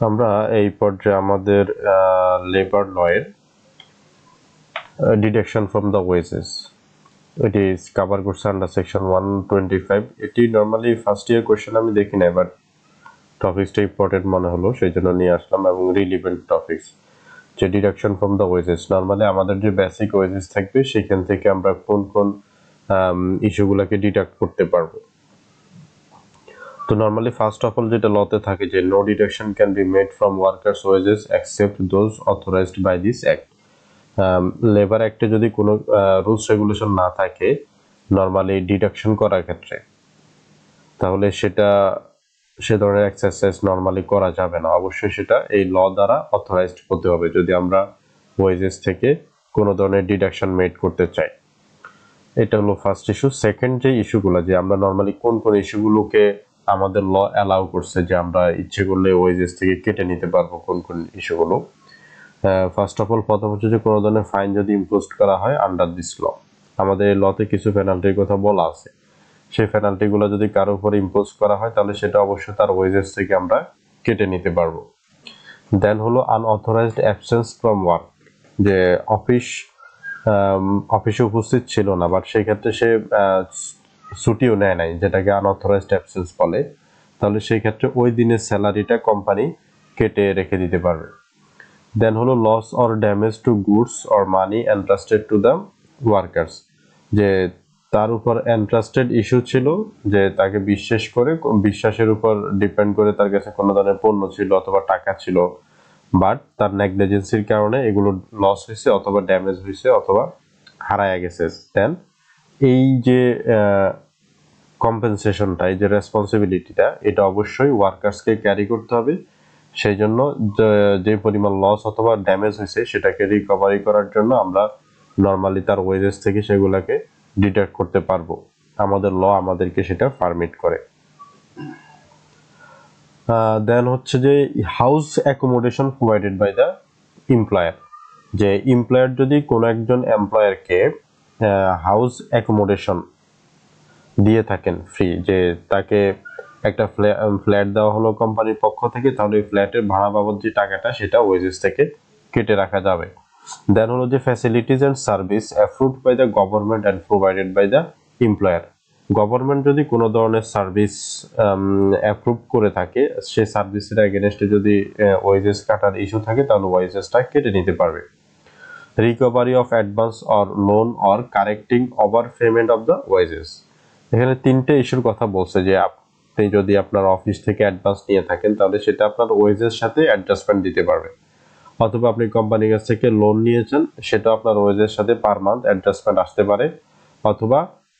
আমরা এই পর্যায়ে আমাদের লেবার লয়ের ডিডাকশন ফ্রম দ্য ওয়েজেস এটি কভার করছে আন্ডার সেকশন 125। এটি নর্মালি ফার্স্ট ইয়ার কোশ্চেন আমি দেখি না, বাট টপিকসটা ইম্পর্টেন্ট মনে হলো সেই জন্য নিয়ে আসলাম, এবং রিলিভেন্ট টপিকস যে deduction from the wages. Normally আমাদের যে বেসিক ওয়েজেস থাকবে সেখান থেকে আমরা কোন কোন ইস্যুগুলোকে ডিডাক্ট করতে পারবো। তো নর্মালি ফার্স্ট অফ অল যেটা লতে থাকে যে no deduction can be made from workers wages except those authorised by this act. Labour অ্যাক্টে যদি কোনো রুলস রেগুলেশন না থাকে নর্মালি ডিডাকশন করার ক্ষেত্রে, তাহলে সে ধরনের এক্সারসাইজ নর্মালি করা যাবে না। অবশ্যই সেটা এই ল দ্বারা অথরাইজড হতে হবে যদি আমরা ওয়েজেস থেকে কোনো ধরনের ডিডাকশন মেড করতে চাই। এটা হলো ফার্স্ট ইস্যু। সেকেন্ড যে ইস্যুগুলো, যে আমরা নর্মালি কোন কোন ইস্যুগুলোকে আমাদের ল অ্যালাউ করছে যে আমরা ইচ্ছে করলে ওয়েজেস থেকে কেটে নিতে পারবো কোন কোন ইস্যুগুলো। ফার্স্ট অফ অল প্রথম হচ্ছে যে কোনো ধরনের ফাইন যদি ইম্পোজ করা হয় আন্ডার দিস ল, আমাদের এই লতে কিছু পেনাল্টির কথা বলা আছে। সেই পেনাল্টিগুলো যদি কারোর উপর ইম্পোজ করা হয় তাহলে সেটা অবশ্যই তার ওয়েজেস থেকে আমরা কেটে নিতে পারবো। দেন হলো আনঅথরাইজড অ্যাবসেন্স ফ্রম ওয়ার্ক, যে অফিসে উপস্থিত ছিল না বাট সেই ক্ষেত্রে সে ছুটিও নেয় নাই, যেটাকে আনঅথরাইজড অ্যাবসেন্স বলে, তাহলে সেই ক্ষেত্রে ওই দিনের স্যালারিটা কোম্পানি কেটে রেখে দিতে পারবে। দেন হলো loss or damage to goods or money entrusted to the workers, যে তার উপর এন্ট্রাস্টেড ইস্যু ছিল, যে তাকে বিশ্বাসের উপর ডিপেন্ড করে তার কাছে কোনো ধরনের পণ্য ছিল অথবা টাকা ছিল, বাট তার নেগলিজেন্সির কারণে এগুলো লস হয়েছে অথবা ড্যামেজ হয়েছে অথবা হারায়া গেছে। দেন এই যে কম্পেনসেশনটা, এই যে রেসপন্সিবিলিটিটা, এটা অবশ্যই ওয়ার্কার্সকে ক্যারি করতে হবে। সেই জন্য যে পরিমাণ লস অথবা ড্যামেজ হয়েছে সেটাকে রিকভারি করার জন্য আমরা নর্মালি তার ওয়েজেস থেকে সেগুলোকে ডিডাক্ট করতে পারবো, আমাদের ল আমাদেরকে সেটা পারমিট করে। দেন হচ্ছে যে house accommodation provided by the employer, যে এমপ্লয়ার যদি কোনো একজন এমপ্লয়ারকে হাউস অ্যাকোমোডেশন দিয়ে থাকেন ফ্রি, যে তাকে একটা ফ্ল্যাট দেওয়া হলো কোম্পানির পক্ষ থেকে, তাহলে ওই ফ্ল্যাটের ভাড়া বাবদ যে টাকাটা সেটা ওয়েজেস থেকে কেটে রাখা যাবে। দেন হলো যে facilities and service approved by the government and provided by the employer, government যদি কোনো ধরনের সার্ভিস অ্যাপ্রুভ করে থাকে, সেই সার্ভিসের এগেনস্টে যদি ওয়েজেস কাটার ইস্যু থাকে তাহলে ওয়েজেসটা কেটে নিতে পারবে। Recovery of advance or loan or correcting over payment of the wages, এখানে তিনটে ইস্যুর কথা বলছে, যে আপনি যদি আপনার অফিস থেকে অ্যাডভান্স নিয়ে থাকেন তাহলে সেটা আপনার ওয়েজের সাথে অ্যাডজাস্টমেন্ট দিতে পারবে, অথবা আপনি কোম্পানির কাছ থেকে লোন নিয়েছেন সেটা আপনার ওয়েজের সাথে পার মান্থ অ্যাডজাস্টমেন্ট আসতে পারে, অথবা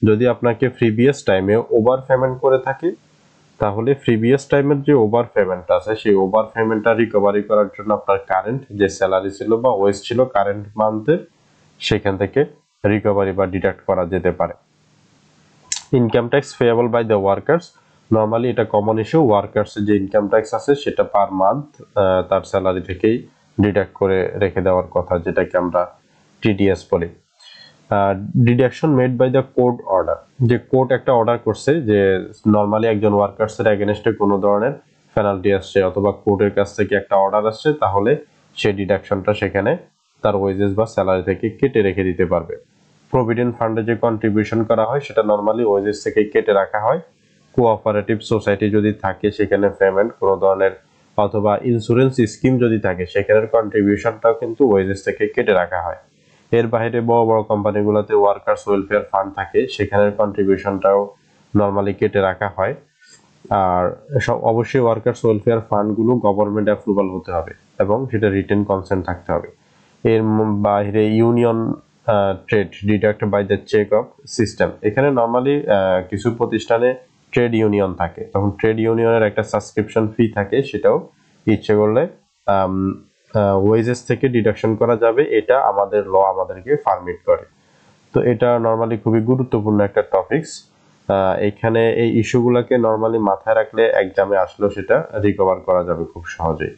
যদি আপনাকে প্রিভিয়াস টাইমে ওভার পেমেন্ট করে থাকে তাহলে প্রিভিয়াস টাইমের যে ওভার পেমেন্টটা আছে সেই ওভার পেমেন্টটা রিকভারি করার জন্য আপনার কারেন্ট যে স্যালারি ছিল বা ওয়েজ ছিল কারেন্ট মান্থের, সেখান থেকে রিকভারি বা ডিডাক্ট করা যেতে পারে। Income tax payable by the workers, normally এটা কমন ইস্যু, ওয়ার্কার্সের যে ইনকাম ট্যাক্স আছে সেটা পার মান্থ তার স্যালারি থেকেই ডিডাক্ট করে রেখে দেওয়ার কথা, যেটাকে আমরা টিডিএস বলি। Deduction made by the court order, যে কোর্ট একটা অর্ডার করছে যে নর্মালি একজন ওয়ার্কার্সের এগেনস্টে কোনো ধরনের পেনাল্টি আসছে অথবা কোর্টের কাছ থেকে একটা অর্ডার আসছে, তাহলে সেই ডিডাকশনটা সেখানে তার ওয়েজেস বা স্যালারি থেকে কেটে রেখে দিতে পারবে। প্রভিডেন্ট ফান্ডে যে কন্ট্রিবিউশন করা হয় সেটা নর্মালি ওয়েজেস থেকে কেটে রাখা হয়। কোঅপারেটিভ সোসাইটি যদি থাকে সেখানে পেমেন্ট কোনো ধরনের, অথবা ইন্স্যুরেন্স স্কিম যদি থাকে সেখানের কন্ট্রিবিউশনটাও কিন্তু ওয়েজেস থেকে কেটে রাখা হয়। এর বাইরে বড় বড় কোম্পানিগুলোতে ওয়ার্কার্স ওয়েলফেয়ার ফান্ড থাকে, সেখানের কন্ট্রিবিউশনটাও নর্মালি কেটে রাখা হয়। আর সব অবশ্যই ওয়ার্কার্স ওয়েলফেয়ার ফান্ডগুলো গভর্নমেন্ট অ্যাপ্রুভাল হতে হবে এবং সেটা রিটেন কনসেন্ট থাকতে হবে। এর বাইরে union trade deduct by the check off system, এখানে নর্মালি কিছু প্রতিষ্ঠানে ট্রেড ইউনিয়ন থাকে, তখন ট্রেড ইউনিয়নের একটা সাবস্ক্রিপশন ফি থাকে, সেটাও ইচ্ছে করলে ওয়েজেস থেকে ডিডাকশন করা যাবে, এটা আমাদের ল আমাদেরকে পারমিট করে। তো এটা নর্মালি খুবই গুরুত্বপূর্ণ একটা টপিকস। এখানে এই ইস্যুগুলোকে নর্মালি মাথায় রাখলে এক্সামে আসলেও সেটা রিকভার করা যাবে খুব সহজেই।